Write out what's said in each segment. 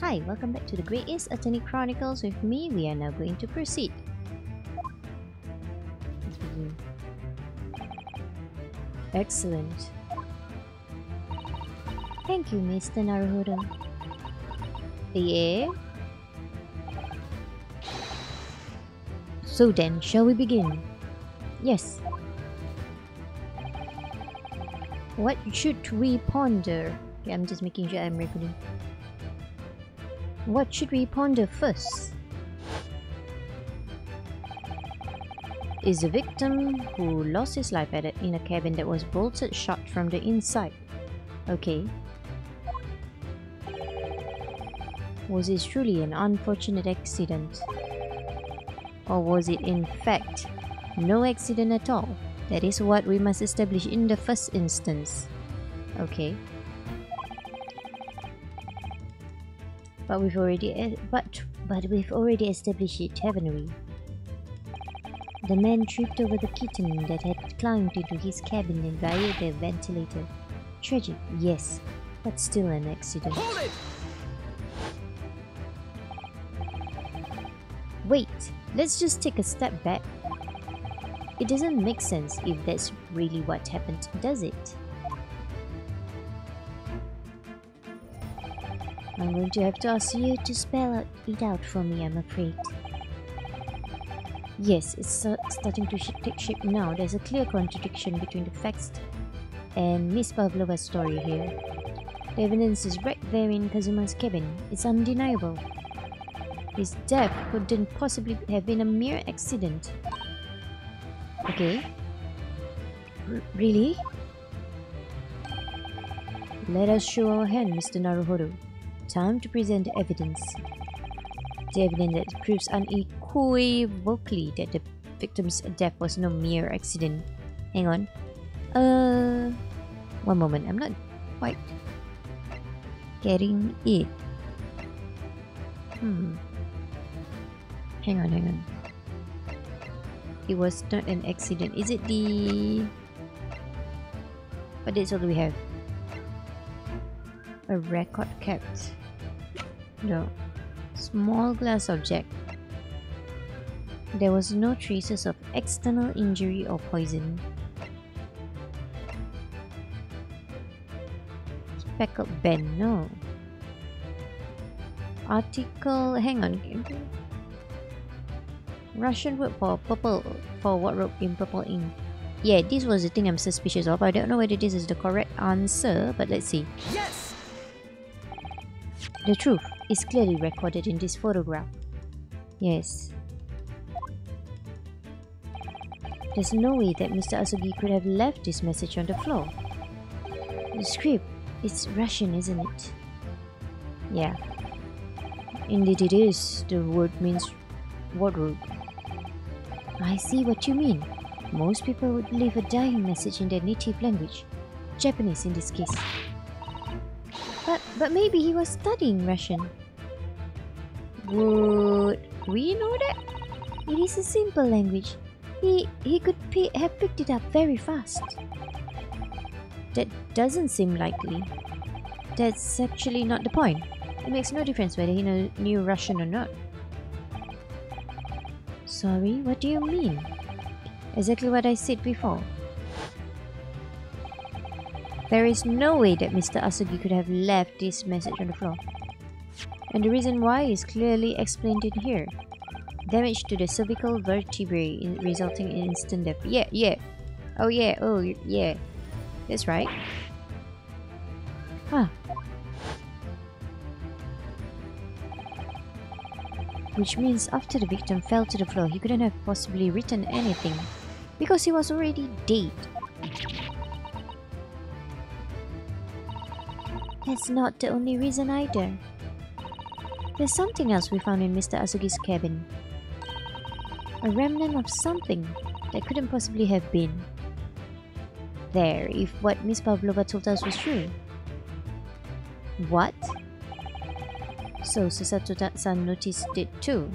Hi, welcome back to the Great East Attorney Chronicles with me. We are now going to proceed. Let's begin. Excellent. Thank you, Mr. Naruhodo. Yeah? So then, shall we begin? Yes. What should we ponder? Okay, I'm just making sure I'm recording. What should we ponder first? Is the victim who lost his life in a cabin that was bolted shut from the inside. Okay. Was it truly an unfortunate accident? Or was it in fact no accident at all? That is what we must establish in the first instance. Okay. But we've already established it, haven't we? The man tripped over the kitten that had climbed into his cabin and via the ventilator. Tragic, yes, but still an accident. Hold it! Wait, let's just take a step back. It doesn't make sense if that's really what happened, does it? I'm going to have to ask you to spell it out for me, I'm afraid. Yes, it's starting to take shape now. There's a clear contradiction between the facts and Miss Pavlova's story here. The evidence is right there in Kazuma's cabin. It's undeniable. His death couldn't possibly have been a mere accident. Okay. Really? Let us show our hand, Mr. Naruhodo. Time to present the evidence. The evidence that proves unequivocally that the victim's death was no mere accident. Hang on. One moment. I'm not quite getting it. Hang on. It was not an accident. Is it the... What is all we have? A record kept. No. Small glass object. There was no traces of external injury or poison. Speckled pen. No. Article. Hang on. Russian word for purple. For what wrote in purple ink. Yeah, this was the thing I'm suspicious of. I don't know whether this is the correct answer, but let's see. Yes! The truth is clearly recorded in this photograph. Yes. There's no way that Mr. Asogi could have left this message on the floor. The script, it's Russian, isn't it? Yeah. Indeed it is. The word means wardrobe. I see what you mean. Most people would leave a dying message in their native language. Japanese in this case. But maybe he was studying Russian. Would we know that? It is a simple language. He could have picked it up very fast. That doesn't seem likely. That's actually not the point. It makes no difference whether he knew Russian or not. Sorry, what do you mean? Exactly what I said before. There is no way that Mr. Asogi could have left this message on the floor. And the reason why is clearly explained in here. Damage to the cervical vertebrae resulting in instant death. Yeah. Oh yeah. That's right. Huh. Which means after the victim fell to the floor, he couldn't have possibly written anything. Because he was already dead. That's not the only reason either. There's something else we found in Mr. Asogi's cabin. A remnant of something that couldn't possibly have been there if what Miss Pavlova told us was true. What? So Susato-san noticed it too.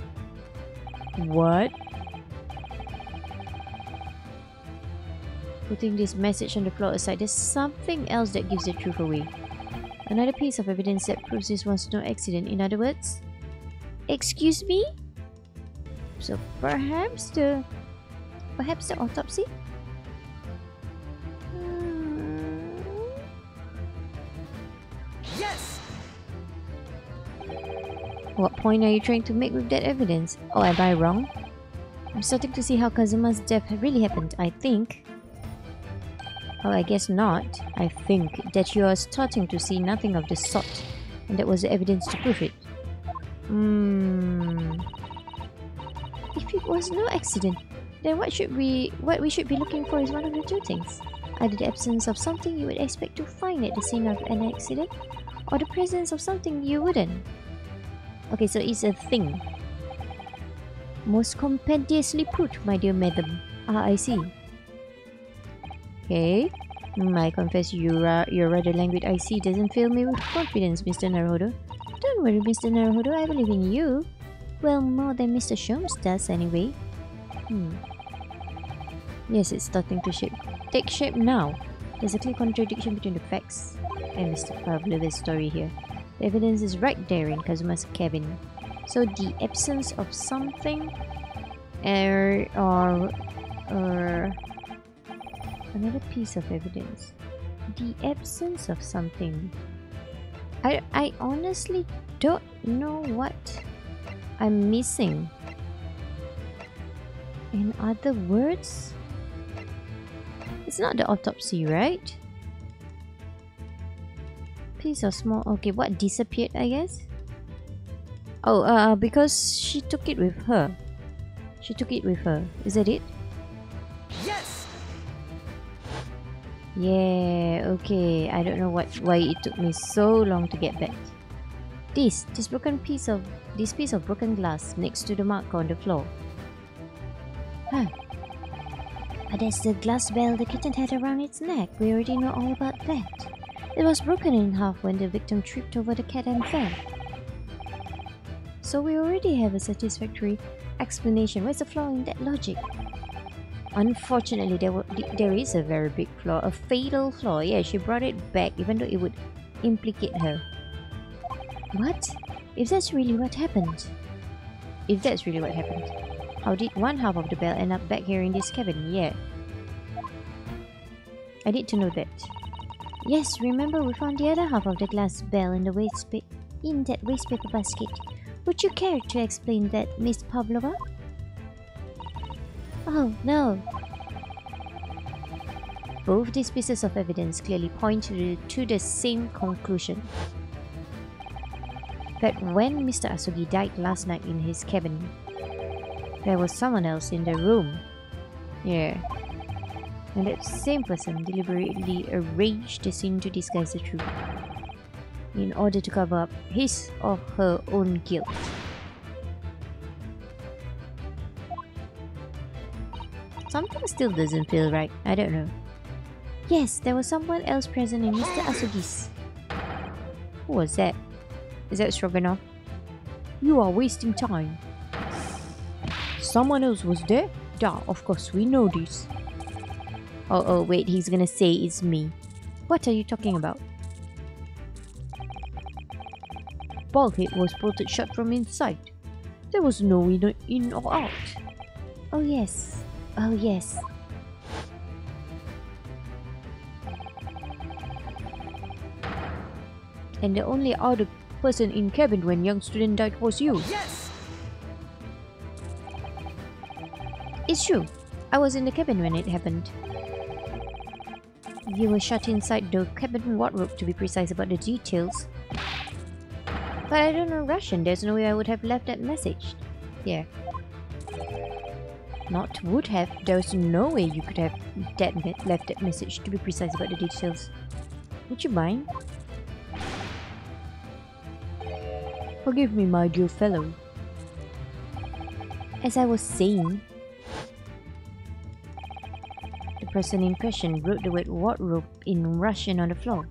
What? Putting this message on the floor aside, there's something else that gives the truth away. Another piece of evidence that proves this was no accident. In other words, excuse me? So perhaps the autopsy? Yes! What point are you trying to make with that evidence? Oh, am I wrong? I'm starting to see how Kazuma's death really happened, I think. Oh, I guess not. I think that you are starting to see nothing of the sort, and that was the evidence to prove it. If it was no accident, then what we should be looking for is one of the two things. Either the absence of something you would expect to find at the scene of an accident, or the presence of something you wouldn't. Okay, so it's a thing. Most compendiously put, my dear madam. Ah, I see. Okay. I confess your rather languid I see doesn't fill me with confidence, Mr. Naruhodo. Don't worry, Mr. Naruhodo, I believe in you. Well, more than Mr. Sholmes does, anyway. Yes, it's starting to take shape now. There's a clear contradiction between the facts and Mr. Pavlova's story here. The evidence is right there in Kazuma's cabin. So the absence of something, or another piece of evidence. The absence of something. I honestly don't know what I'm missing. In other words, it's not the autopsy, right? Piece of small... Okay, what disappeared, I guess? Oh, because she took it with her. She took it with her. Is that it? Yes! Yeah, okay. I don't know why it took me so long to get back. This piece of broken glass next to the mark on the floor. Huh. But that's the glass bell the kitten had around its neck. We already know all about that. It was broken in half when the victim tripped over the cat and fell. So we already have a satisfactory explanation. Where's the flaw in that logic? Unfortunately, there is a very big flaw, a fatal flaw. Yeah, she brought it back even though it would implicate her. What? If that's really what happened? If that's really what happened, how did one half of the bell end up back here in this cabin? Yeah. I need to know that. Yes, remember we found the other half of the glass bell in that waste paper basket. Would you care to explain that, Miss Pavlova? Oh, no. Both these pieces of evidence clearly point to the same conclusion. That when Mr. Asogi died last night in his cabin, there was someone else in the room. Yeah. And that same person deliberately arranged the scene to disguise the truth, in order to cover up his or her own guilt. Something still doesn't feel right. I don't know. Yes, there was someone else present in Mr. Asogi's. Who was that? Is that Stroganoff? You are wasting time. Someone else was there? Yeah, of course, we know this. Oh, wait, he's gonna say it's me. What are you talking about? Bulkhead was bolted shut from inside. There was no window in or out. Oh yes. Oh yes. And the only other person in cabin when young student died was you. Yes! It's true. I was in the cabin when it happened. You were shut inside the cabin wardrobe, to be precise about the details. But I don't know Russian. There's no way I would have left that message. Yeah. Not would have. There's no way you could have left that message, to be precise about the details. Would you mind? Forgive me, my dear fellow. As I was saying, the person in question wrote the word wardrobe in Russian on the floor,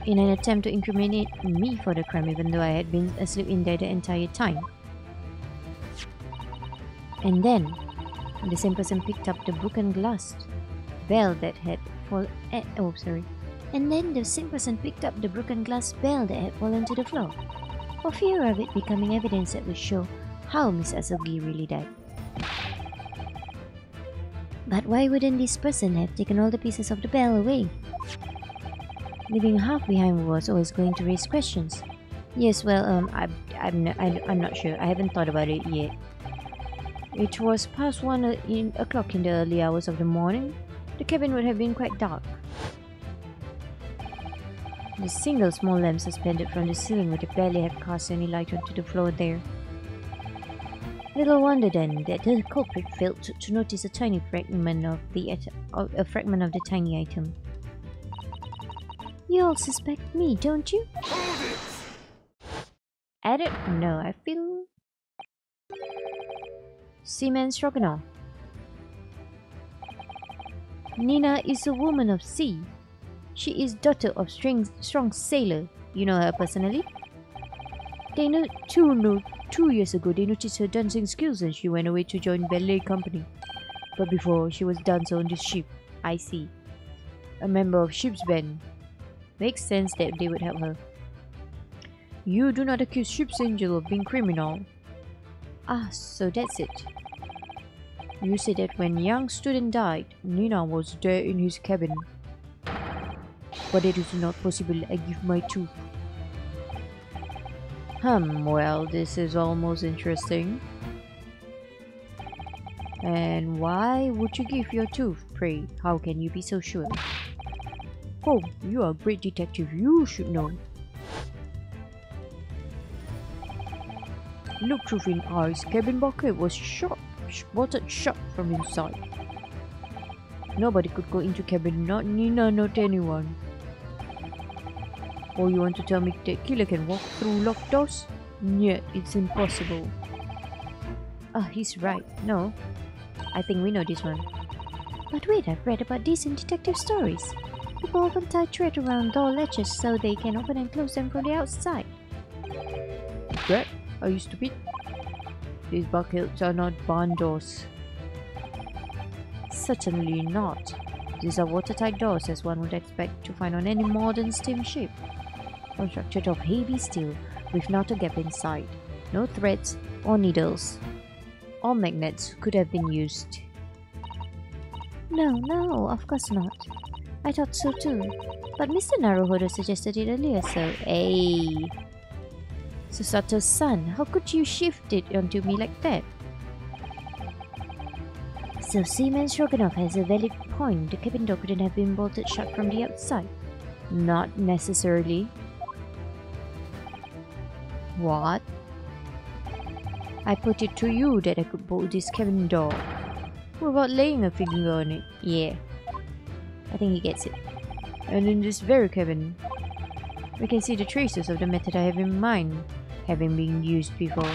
in an attempt to incriminate me for the crime, even though I had been asleep in there the entire time. And then, the same person picked up the broken glass bell that had And then the sick person picked up the broken glass bell that had fallen to the floor, for fear of it becoming evidence that would show how Miss Asogi really died. But why wouldn't this person have taken all the pieces of the bell away? Leaving half behind was always going to raise questions. Yes, well, I'm not sure. I haven't thought about it yet. It was past 1 o'clock in the early hours of the morning. The cabin would have been quite dark. The single small lamp suspended from the ceiling would have barely have cast any light onto the floor there. Little wonder then that the culprit failed to notice a tiny fragment of the tiny item. You all suspect me, don't you? I don't know. I feel seaman stroganoff. Nina is a woman of sea. She is daughter of strong sailor. You know her personally? 2 years ago, they noticed her dancing skills and she went away to join ballet company. But before, she was dancer on this ship. I see. A member of ship's band. Makes sense that they would help her. You do not accuse Ship's Angel of being criminal. Ah, so that's it. You said that when young student died, Nina was there in his cabin. But it is not possible. I give my tooth. Well, this is almost interesting. And why would you give your tooth, pray? How can you be so sure? Oh, you are a great detective. You should know. Look through in eyes. Cabin bucket was bolted shut from inside. Nobody could go into cabin, not Nina, not anyone. Or you want to tell me that killer can walk through locked doors? Yet it's impossible. Ah, he's right. No, I think we know this one. But wait, I've read about this in detective stories. People often tie thread around door latches so they can open and close them from the outside. What? Are you stupid? These buckets are not barn doors. Certainly not. These are watertight doors as one would expect to find on any modern steamship. Constructed of heavy steel with not a gap inside. No threads or needles. Or magnets could have been used. No, of course not. I thought so too. But Mr. Naruhodo suggested it earlier, so hey. Susato's son, how could you shift it onto me like that? So Seaman Stroganoff has a valid point. The cabin door couldn't have been bolted shut from the outside. Not necessarily. What? I put it to you that I could bolt this cabin door. What about laying a finger on it? Yeah. I think he gets it. And in this very cabin, we can see the traces of the method I have in mind, having been used before.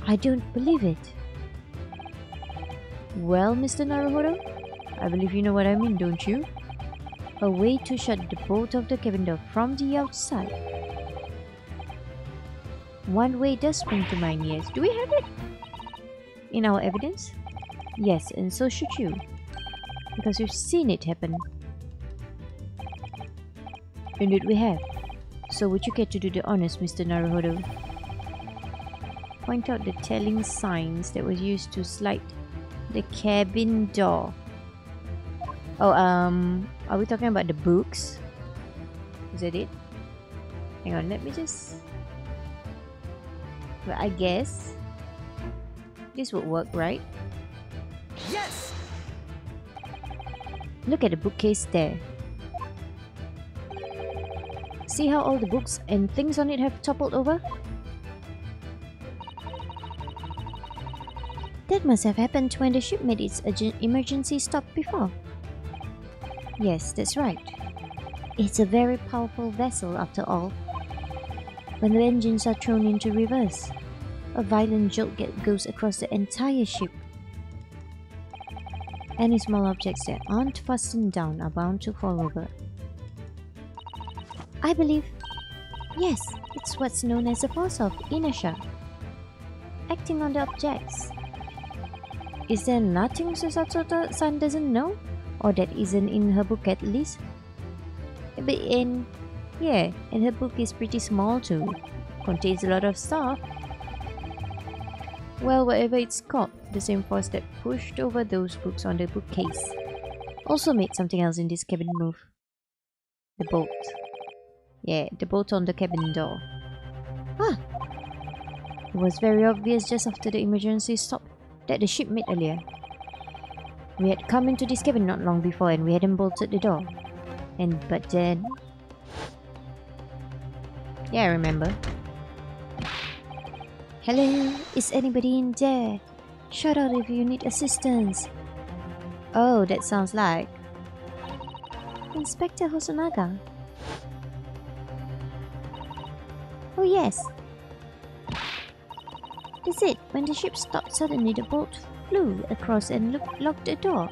I don't believe it. Well, Mr. Naruhodo, I believe you know what I mean, don't you? A way to shut the bolt of the cabin door from the outside. One way does spring to mind, yes. Do we have it in our evidence? Yes, and so should you. Because we've seen it happen. Indeed we have. So would you care to do the honors, Mr. Naruhodo? Point out the telling signs that was used to slide the cabin door. Oh, are we talking about the books? Is that it? Hang on, let me just... Well, I guess this would work, right? Yes! Look at the bookcase there. See how all the books and things on it have toppled over? That must have happened when the ship made its emergency stop before. Yes, that's right. It's a very powerful vessel after all. When the engines are thrown into reverse, a violent jolt goes across the entire ship. Any small objects that aren't fastened down are bound to fall over. I believe, yes, it's what's known as the force of inertia, acting on the objects. Is there nothing Susato-san doesn't know, or that isn't in her book at least? and yeah, and her book is pretty small too. Contains a lot of stuff. Well, whatever it's called, the same force that pushed over those books on the bookcase also made something else in this cabin move. The bolt. Yeah, the bolt on the cabin door. Ah! It was very obvious just after the emergency stop that the ship made earlier. We had come into this cabin not long before and we hadn't bolted the door. But then... Yeah, I remember. Hello, is anybody in there? Shout out if you need assistance. Oh, that sounds like... Inspector Hosonaga. Oh yes. That's it. When the ship stopped suddenly, the bolt flew across and locked the door.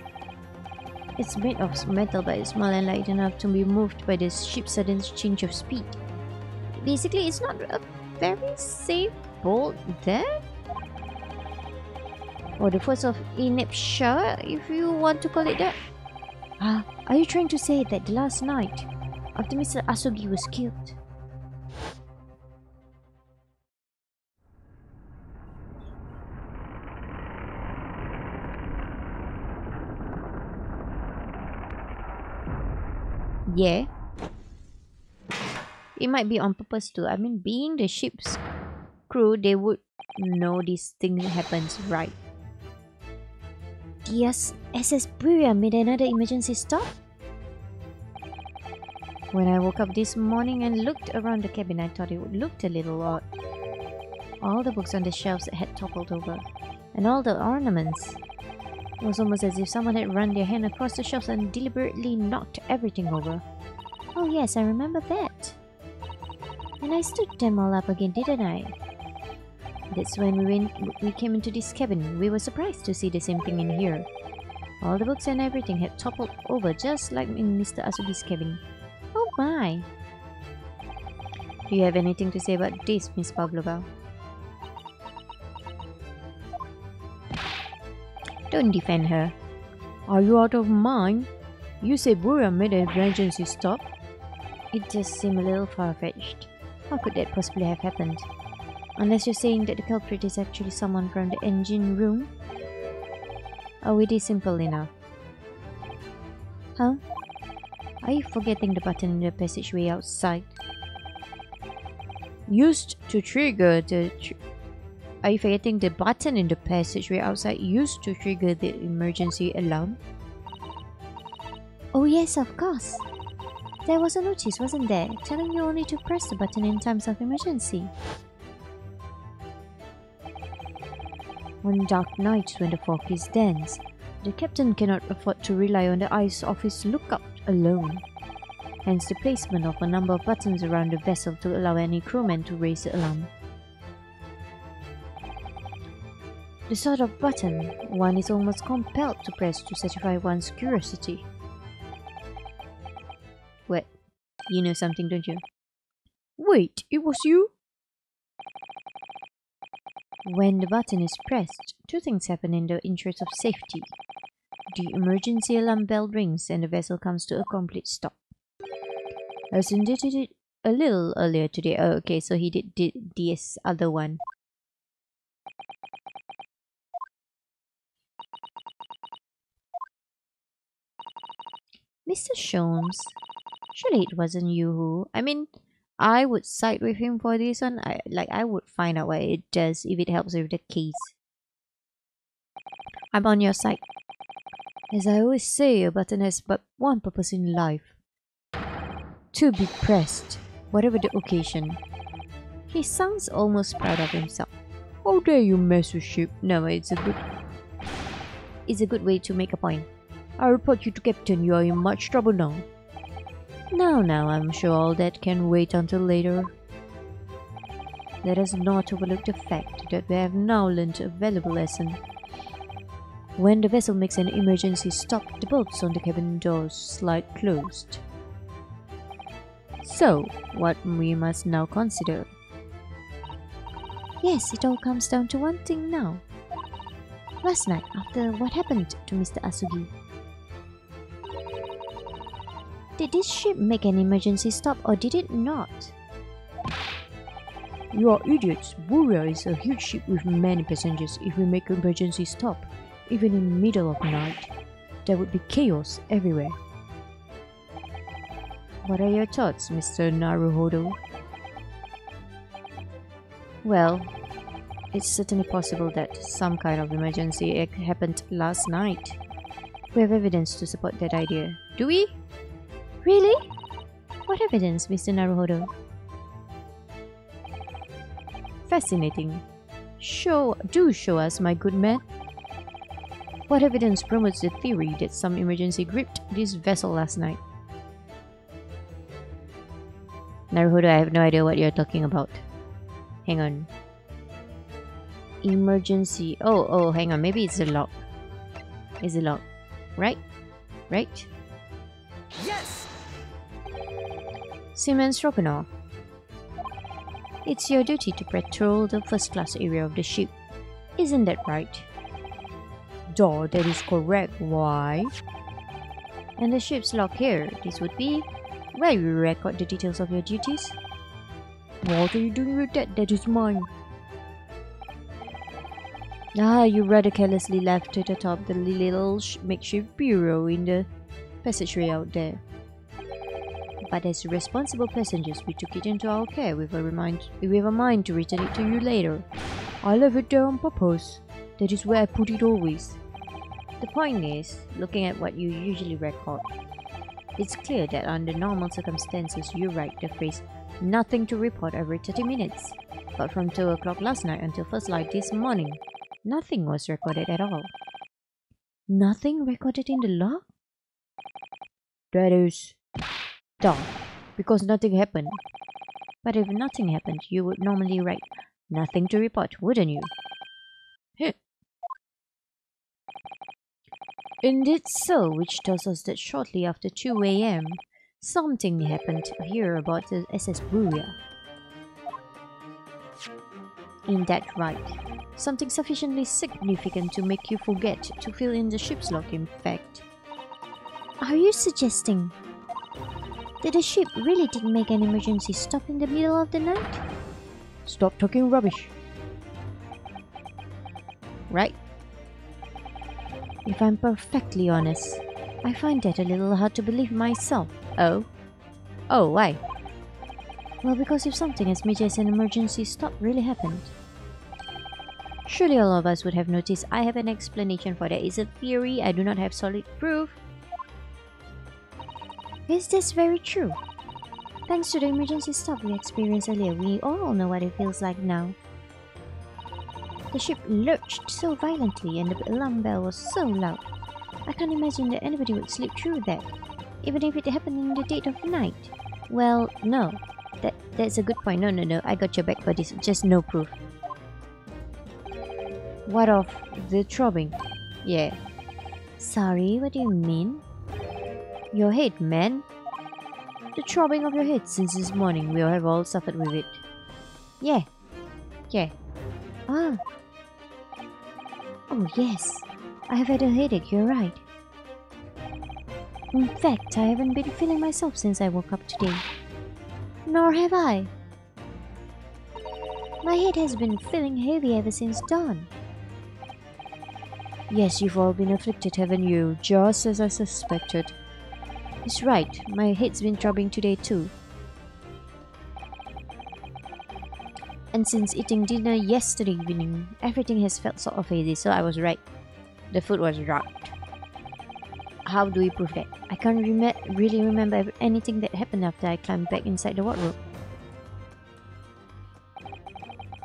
It's made of metal but it's small and light enough to be moved by the ship's sudden change of speed. Basically, it's not a very safe bolt there? Or the force of inertia, if you want to call it that. Ah, are you trying to say that the last night, after Mr. Asogi was killed? Yeah. It might be on purpose too. I mean, being the ship's crew, they would know this thing happens, right? The SS Buria made another emergency stop? When I woke up this morning and looked around the cabin, I thought it looked a little odd. All the books on the shelves had toppled over, and all the ornaments. It was almost as if someone had run their hand across the shelves and deliberately knocked everything over. Oh yes, I remember that. And I stood them all up again, didn't I? That's when we came into this cabin. We were surprised to see the same thing in here. All the books and everything had toppled over just like in Mr. Asugi's cabin. Oh my! Do you have anything to say about this, Miss Pavlova? Don't defend her. Are you out of mind? You said Buria made an emergency stop. It just seemed a little far-fetched. How could that possibly have happened? Unless you're saying that the culprit is actually someone from the engine room? Oh, it is simple enough. Huh? Are you forgetting the button in the passageway outside? Used to trigger the... Are you forgetting the button in the passageway outside used to trigger the emergency alarm? Oh yes, of course. There was a notice, wasn't there, telling you only to press the button in times of emergency. On dark nights when the fog is dense, the captain cannot afford to rely on the eyes of his lookout alone. Hence the placement of a number of buttons around the vessel to allow any crewman to raise the alarm. The sort of button one is almost compelled to press to satisfy one's curiosity. What? You know something, don't you? Wait, it was you? When the button is pressed, two things happen in the interest of safety. The emergency alarm bell rings and the vessel comes to a complete stop. As in did it a little earlier today. Oh, okay, so he did this other one. Mr. Sholmes, surely it wasn't you who... I mean, I would side with him for this one. I would find out what it does if it helps with the case. I'm on your side. As I always say, a button has but one purpose in life. To be pressed, whatever the occasion. He sounds almost proud of himself. How dare you mess with ship? No, it's a good way to make a point. I report you to Captain. You are in much trouble now. Now, I'm sure all that can wait until later. Let us not overlook the fact that we have now learned a valuable lesson. When the vessel makes an emergency stop, the bolts on the cabin doors slide closed. So, what we must now consider? Yes, it all comes down to one thing now. Last night, after what happened to Mr. Asugi, Did this ship make an emergency stop or did it not? You are idiots. Buria is a huge ship with many passengers. If we make an emergency stop, even in the middle of the night, there would be chaos everywhere. What are your thoughts, Mr. Naruhodo? Well, it's certainly possible that some kind of emergency happened last night. We have evidence to support that idea. Do we? Really? What evidence, Mr. Naruhodo? Fascinating. Do show us, my good man. What evidence promotes the theory that some emergency gripped this vessel last night? Naruhodo, I have no idea what you're talking about. Hang on. Emergency. Oh, hang on. Maybe it's the lock. It's the lock. Right? Right? Yes! Seaman Stroganoff. It's your duty to patrol the first-class area of the ship. Isn't that right? Duh, that is correct. Why? And the ship's log here. This would be where you record the details of your duties. What are you doing with that? That is mine. You rather carelessly left it atop the little makeshift bureau in the passageway out there. But as responsible passengers, we took it into our care with a mind to return it to you later. I left it there on purpose. That is where I put it always. The point is, looking at what you usually record, it's clear that under normal circumstances you write the phrase "nothing to report" every 30 minutes. But from 2 o'clock last night until first light this morning, nothing was recorded at all. Nothing recorded in the log? That is dumb, because nothing happened. But if nothing happened, you would normally write "nothing to report," wouldn't you? Indeed so, which tells us that shortly after 2 a.m., something happened here about the SS Buria. Ain't that right? Something sufficiently significant to make you forget to fill in the ship's log, in fact. Are you suggesting that the ship really did make an emergency stop in the middle of the night? Stop talking rubbish. Right? If I'm perfectly honest, I find that a little hard to believe myself. Oh? Oh, why? Well, because if something as major as an emergency stop really happened, surely all of us would have noticed. I have an explanation for that. It's a theory. I do not have solid proof. Is this very true? Thanks to the emergency stop we experienced earlier, we all know what it feels like now. The ship lurched so violently and the alarm bell was so loud. I can't imagine that anybody would sleep through that, even if it happened in the dead of night. Well, no. That's a good point. No, I got your back for this. Just no proof. What of the throbbing? Yeah. Sorry, what do you mean? Your head, man. The throbbing of your head since this morning. We have all suffered with it. Yeah. Ah. Oh, yes. I have had a headache, you're right. In fact, I haven't been feeling myself since I woke up today. Nor have I. My head has been feeling heavy ever since dawn. Yes, you've all been afflicted, haven't you? Just as I suspected. It's right, my head's been throbbing today too. And since eating dinner yesterday evening, everything has felt sort of hazy, so I was right. The food was rot. How do we prove that? I can't really remember anything that happened after I climbed back inside the wardrobe.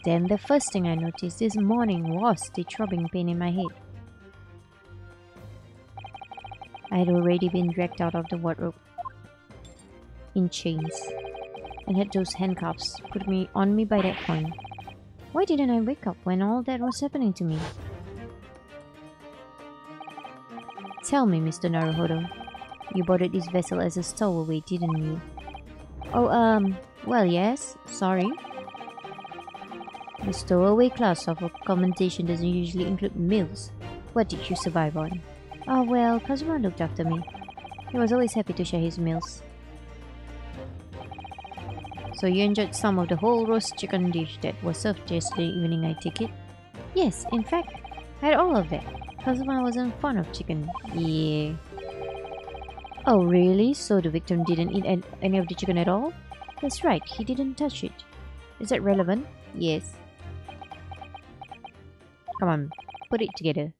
Then the first thing I noticed this morning was the throbbing pain in my head. I had already been dragged out of the wardrobe in chains and had those handcuffs put on me by that point. Why didn't I wake up when all that was happening to me? Tell me, Mr. Naruhodo, you boarded this vessel as a stowaway, didn't you? Oh, well, yes, sorry. The stowaway class of accommodation doesn't usually include meals. What did you survive on? Oh, well, Kazuma looked after me. He was always happy to share his meals. So you enjoyed some of the whole roast chicken dish that was served yesterday evening, I take it? Yes, in fact, I had all of that. Kazuma wasn't fond of chicken. Yeah. Oh, really? So the victim didn't eat any of the chicken at all? That's right, he didn't touch it. Is that relevant? Yes. Come on, put it together.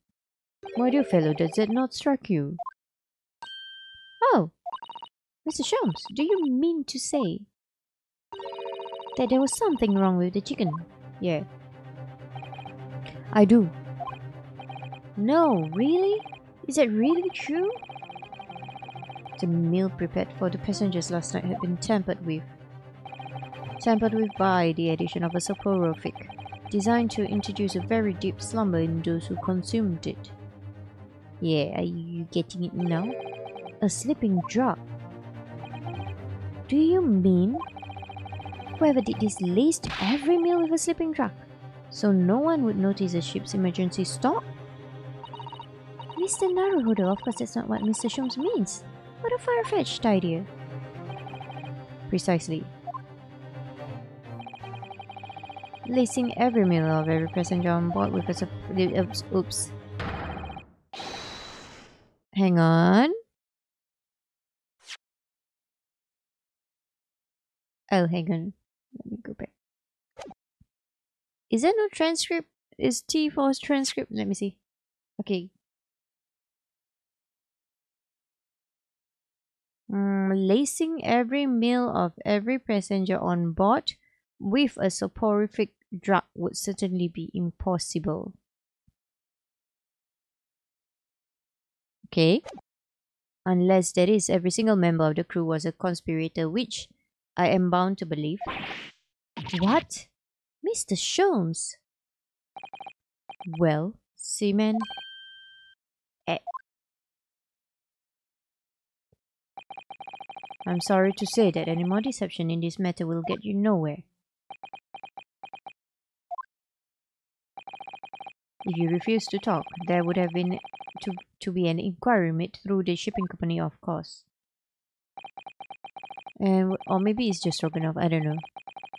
My dear fellow, does that not strike you? Oh, Mr. Sholmes, do you mean to say that there was something wrong with the chicken? Yeah. I do. No, really? Is that really true? The meal prepared for the passengers last night had been tampered with. Tampered with by the addition of a soporific, designed to introduce a very deep slumber in those who consumed it. Yeah, are you getting it now? A sleeping drug. Do you mean whoever did this laced every meal with a sleeping drug, so no one would notice the ship's emergency stop? Mr. Naruhodo, of course that's not what Mr. Sholmes means. What a far-fetched idea. Precisely. Lacing every meal of every passenger on board with a oops. Hang on. Oh, hang on. Let me go back. Is there no transcript? Is T for transcript? Let me see. Okay. Lacing every meal of every passenger on board with a soporific drug would certainly be impossible. Okay. Unless that is every single member of the crew was a conspirator, which I am bound to believe. What? Mr. Sholmes? Well, seaman. I'm sorry to say that any more deception in this matter will get you nowhere. If you refuse to talk, there would have been to be an inquiry made through the shipping company, of course. Or maybe it's just Stroganoff, I don't know.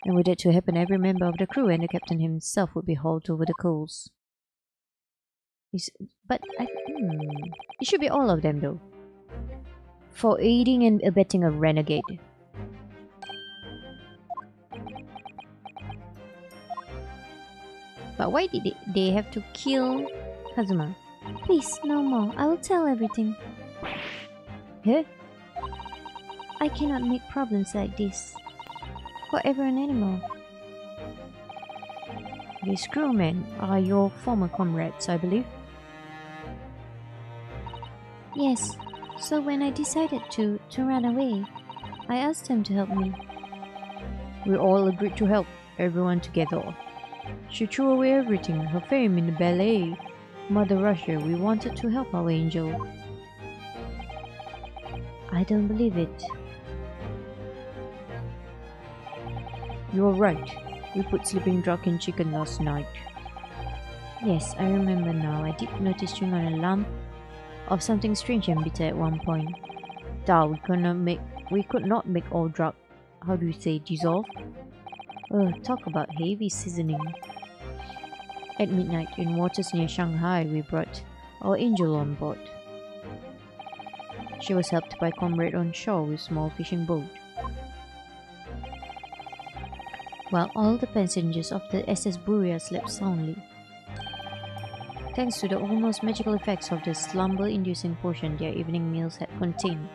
And were that to happen, every member of the crew and the captain himself would be hauled over the coals. It should be all of them, though. For aiding and abetting a renegade. But why did they have to kill Kazuma? Please, no more. I will tell everything. Huh? I cannot make problems like this for everyone anymore. These crewmen are your former comrades, I believe. Yes. So when I decided to run away, I asked them to help me. We all agreed to help everyone together. She threw away everything, her fame in the ballet. Mother Russia, we wanted to help our angel. I don't believe it. You're right. We put sleeping drug in chicken last night. Yes, I remember now. I did notice chewing on a lump of something strange and bitter at one point. We could not make all drug, how do you say, dissolve? Talk about heavy seasoning. At midnight, in waters near Shanghai, we brought our angel on board. She was helped by comrade on shore with small fishing boat. While all the passengers of the SS Buria slept soundly. Thanks to the almost magical effects of the slumber-inducing potion their evening meals had contained.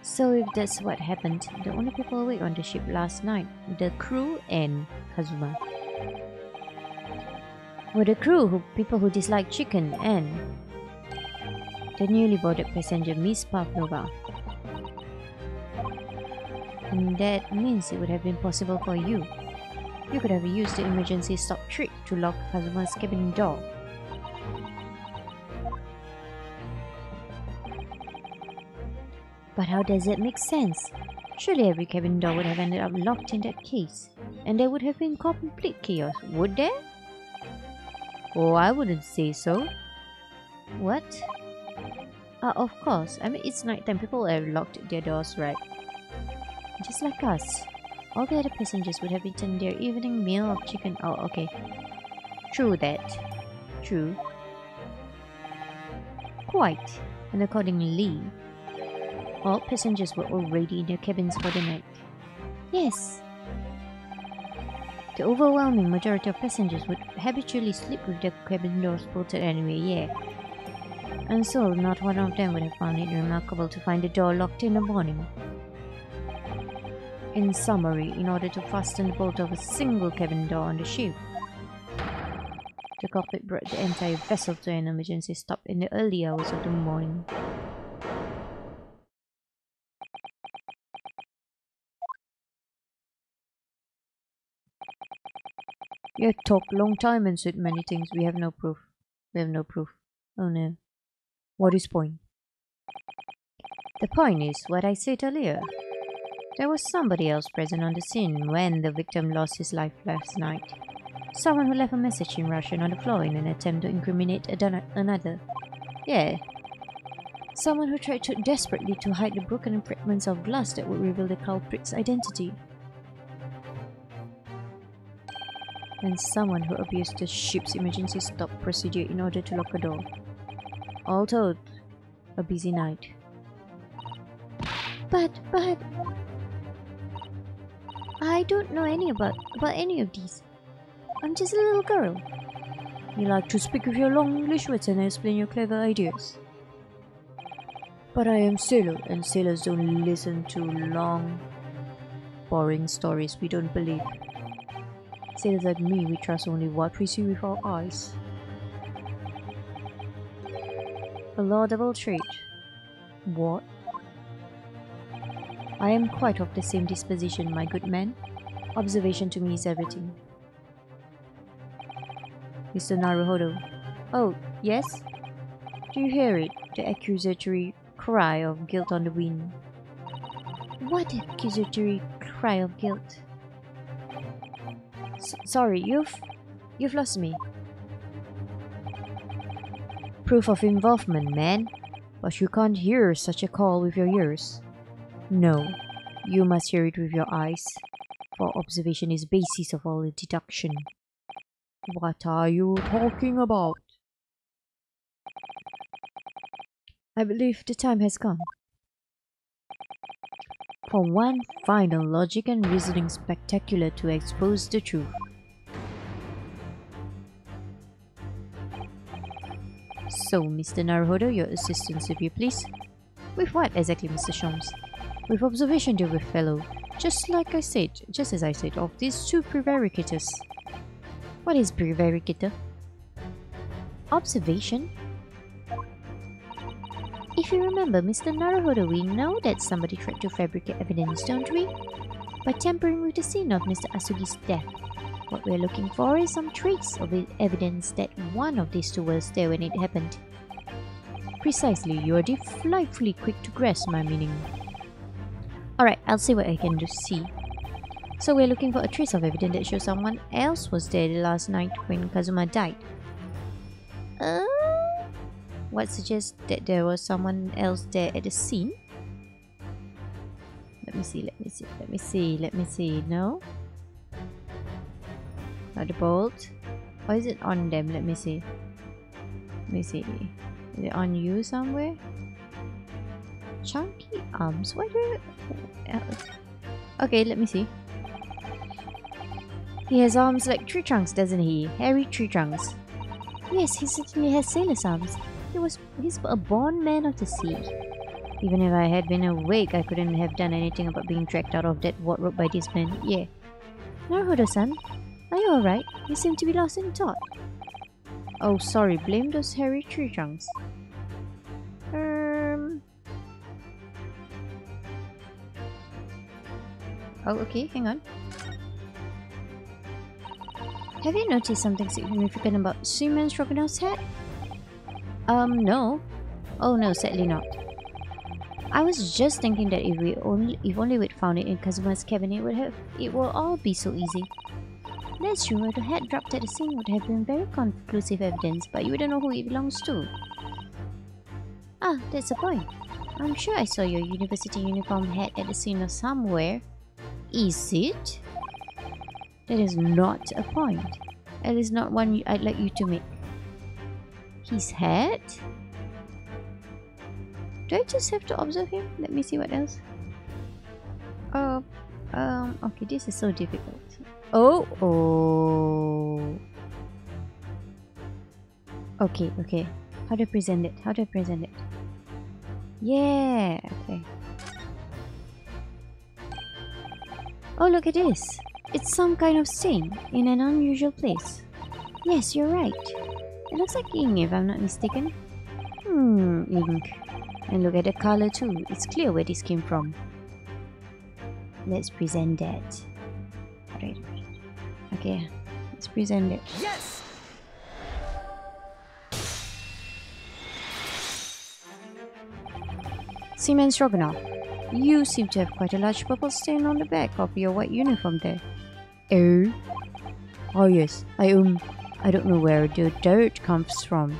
So if that's what happened, the only people awake on the ship last night, the crew and Kazuma, were the crew, people who disliked chicken, and the newly boarded passenger Miss Pavlova. And that means it would have been possible for you. You could have used the emergency stop trick to lock Kazuma's cabin door. But how does that make sense? Surely every cabin door would have ended up locked in that case, and there would have been complete chaos, would there? Oh, I wouldn't say so. What? Of course. I mean, it's nighttime. People have locked their doors, right? Just like us. All the other passengers would have eaten their evening meal of chicken. Oh, okay. True that. True. Quite. And accordingly, all passengers were already in their cabins for the night. Yes. The overwhelming majority of passengers would habitually sleep with their cabin doors bolted anyway, yeah. And so, not one of them would have found it remarkable to find the door locked in the morning. In summary, in order to fasten the bolt of a single cabin door on the ship, the cockpit brought the entire vessel to an emergency stop in the early hours of the morning. You have talked long time and said many things. We have no proof. We have no proof. Oh no. What is point? The point is what I said earlier. There was somebody else present on the scene when the victim lost his life last night. Someone who left a message in Russian on the floor in an attempt to incriminate another. Yeah. Someone who tried desperately to hide the broken fragments of glass that would reveal the culprit's identity. And someone who abused the ship's emergency stop procedure in order to lock a door. All told, a busy night. But... I don't know about any of these. I'm just a little girl. You like to speak with your long English words and explain your clever ideas. But I am sailor, and sailors don't listen to long, boring stories we don't believe. Sailors like me, we trust only what we see with our eyes. A laudable trait. What? I am quite of the same disposition, my good man. Observation to me is everything. Mr. Naruhodo. Oh, yes? Do you hear it? The accusatory cry of guilt on the wind. What accusatory cry of guilt? Sorry, you've lost me. Proof of involvement, man. But you can't hear such a call with your ears. No, you must hear it with your eyes, for observation is basis of all deduction. What are you talking about? I believe the time has come. For one final logic and reasoning spectacular to expose the truth. So, Mr. Naruhodo, your assistance, if you please. With what exactly, Mr. Sholmes? With observation, dear fellow. Just as I said, of these two prevaricators. What is prevaricator? Observation? If you remember, Mr. Naruhodo, we know that somebody tried to fabricate evidence, don't we? By tampering with the scene of Mr. Asugi's death. What we're looking for is some trace of evidence that one of these two was there when it happened. Precisely, you are delightfully quick to grasp my meaning. Alright, I'll see what I can do. See. So we're looking for a trace of evidence that shows someone else was there last night when Kazuma died. What suggests that there was someone else there at the scene? Let me see. No? Not the bolt. Or is it on them? Let me see. Is it on you somewhere? Chunky arms. Why do you... Okay, let me see. He has arms like tree trunks, doesn't he? Hairy tree trunks. Yes, he certainly has sailor's arms. He's a born man of the sea. Even if I had been awake, I couldn't have done anything about being dragged out of that wardrobe by this man. Yeah. Naruhodo-san, are you alright? You seem to be lost in thought. Oh, sorry. Blame those hairy tree trunks. Oh, okay. Hang on. Have you noticed something significant about Seaman Stroganoff's hat? No. Oh no, sadly not. I was just thinking that if only we'd found it in Kazuma's cabin, it will all be so easy. That's true. The hat dropped at the scene would have been very conclusive evidence, but you wouldn't know who it belongs to. Ah, that's the point. I'm sure I saw your university uniform hat at the scene of somewhere. Is it? That is not a point. At least not one I'd like you to make. His hat? Do I just have to observe him? Let me see what else. Okay, this is so difficult. Oh. Okay. How do I present it? Yeah, okay. Oh, look at this. It's some kind of stain in an unusual place. Yes, you're right. It looks like ink, if I'm not mistaken. Ink. And look at the color too. It's clear where this came from. Let's present that. Right. Okay, let's present it. Yes! Seaman Stroganoff, you seem to have quite a large purple stain on the back of your white uniform there. Oh? Oh yes, I don't know where the dirt comes from.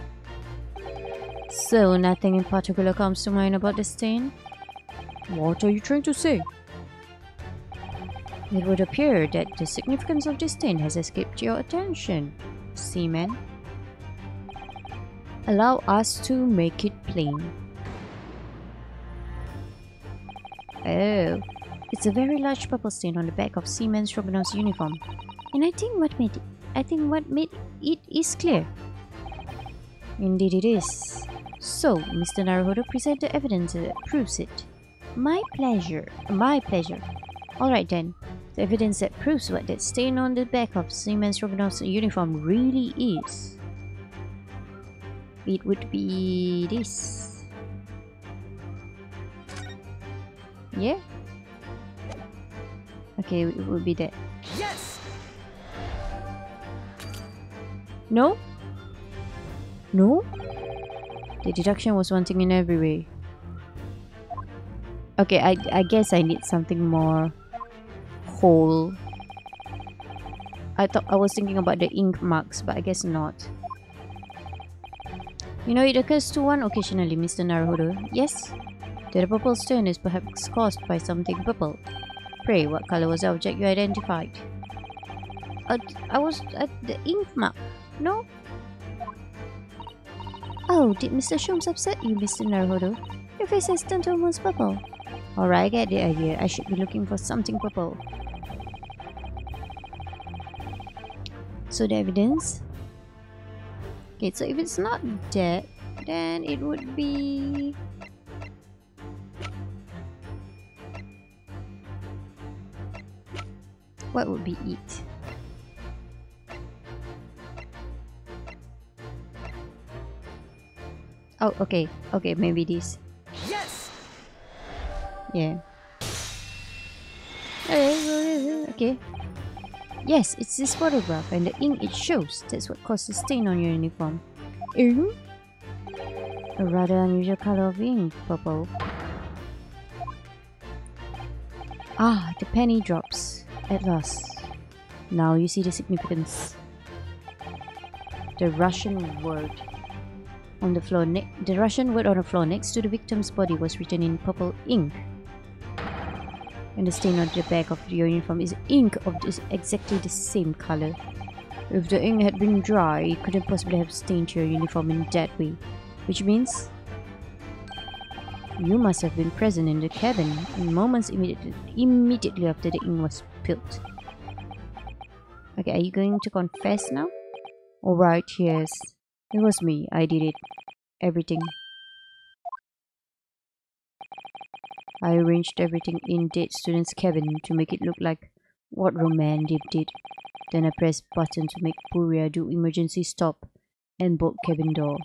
So nothing in particular comes to mind about the stain? What are you trying to say? It would appear that the significance of this stain has escaped your attention, Seaman. Allow us to make it plain. Oh, it's a very large purple stain on the back of Seaman Stroganoff's uniform. And I think what made it is clear. Indeed it is. So, Mr. Naruhodo, present the evidence that proves it. My pleasure. Alright then, the evidence that proves what that stain on the back of Seaman Stroganoff's uniform really is. It would be this. Yeah? Okay, it would be that. Yes! No? No? The deduction was wanting in every way. Okay, I guess I need something more whole. I was thinking about the ink marks, but I guess not. You know, it occurs to one occasionally, Mr. Naruhodo. Yes? That a purple stain is perhaps caused by something purple. Pray, what color was the object you identified? I was at the ink mark. No? Oh, did Mr. Sholmes upset you, Mr. Naruhodo? Your face has turned almost purple. Alright, I get the idea. I should be looking for something purple. So the evidence? Okay, so if it's not that, then it would be... What would be it? Oh, okay. Okay, maybe this. Yes! Yeah. Okay. Yes, it's this photograph and the ink it shows. That's what caused the stain on your uniform. Ink? A rather unusual color of ink, purple. Ah, the penny drops. At last. Now you see the significance. The Russian word on the floor next to the victim's body was written in purple ink. And the stain on the back of your uniform is ink of exactly the same color. If the ink had been dry, it couldn't possibly have stained your uniform in that way. Which means you must have been present in the cabin in moments immediately after the ink was spilled. Okay, are you going to confess now? Alright, yes. It was me. I did it. Everything. I arranged everything in dead student's cabin to make it look like what Roman did. Then I pressed button to make Puria do emergency stop and bolt cabin door.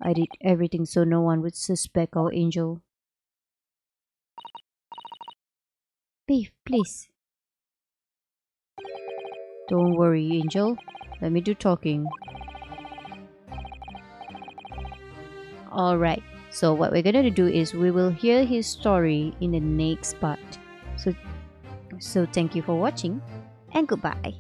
I did everything so no one would suspect our angel. Beef, please. Don't worry, Angel. Let me do talking. Alright, so what we're gonna do is we will hear his story in the next part. So thank you for watching and goodbye.